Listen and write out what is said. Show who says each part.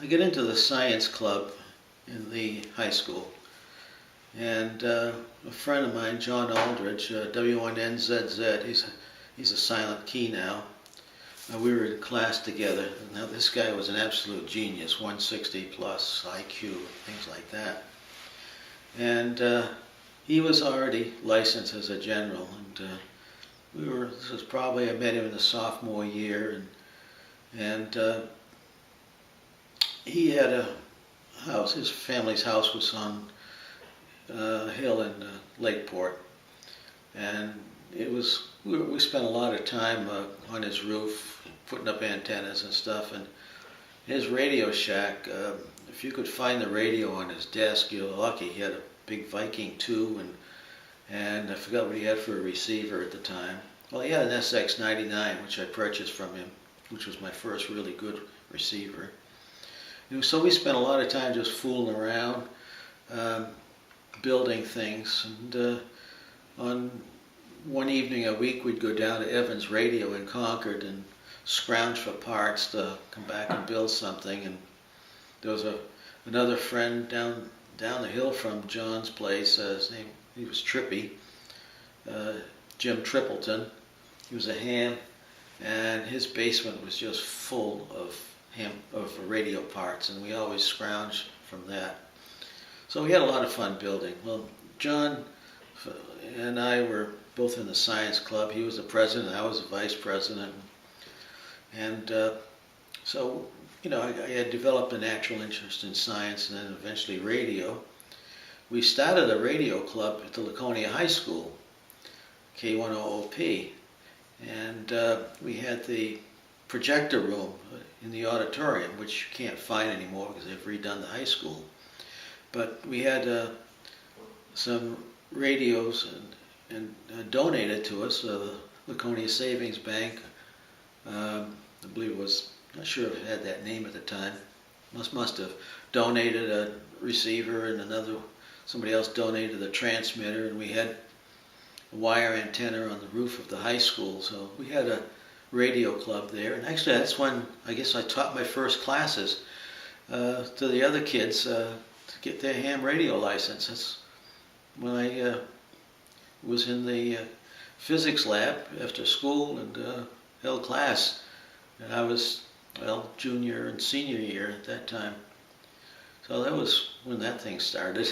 Speaker 1: I get into the science club in the high school, and a friend of mine, John Aldridge, W1NZZ, he's a silent key now. We were in class together. Now this guy was an absolute genius, 160 plus IQ, things like that. And he was already licensed as a general, and this was probably, I met him in the sophomore year, and he had a house. His family's house was on a hill in Lakeport, and we spent a lot of time on his roof putting up antennas and stuff. And his Radio Shack, if you could find the radio on his desk, you're lucky. He had a big Viking 2, and I forgot what he had for a receiver at the time. Well, he had an SX99, which I purchased from him, which was my first really good receiver. So we spent a lot of time just fooling around, building things. And on one evening a week, we'd go down to Evans Radio in Concord and scrounge for parts to come back and build something. And there was another friend down the hill from John's place. He was Trippy, Jim Tripleton. He was a ham, and his basement was just full of radio parts, and we always scrounged from that. So we had a lot of fun building. Well, John and I were both in the science club. He was the president, I was the vice president. And so, I had developed a natural interest in science and then eventually radio. We started a radio club at the Laconia High School, K100P, and we had the projector room in the auditorium, which you can't find anymore because they've redone the high school. But we had some radios and donated to us. The Laconia Savings Bank, I believe it was, not sure if it had that name at the time, must have donated a receiver, and somebody else donated the transmitter, and we had a wire antenna on the roof of the high school. So we had a radio club there, and actually that's when I guess I taught my first classes to the other kids to get their ham radio license. That's when I was in the physics lab after school and held class, and I was, junior and senior year at that time. So that was when that thing started.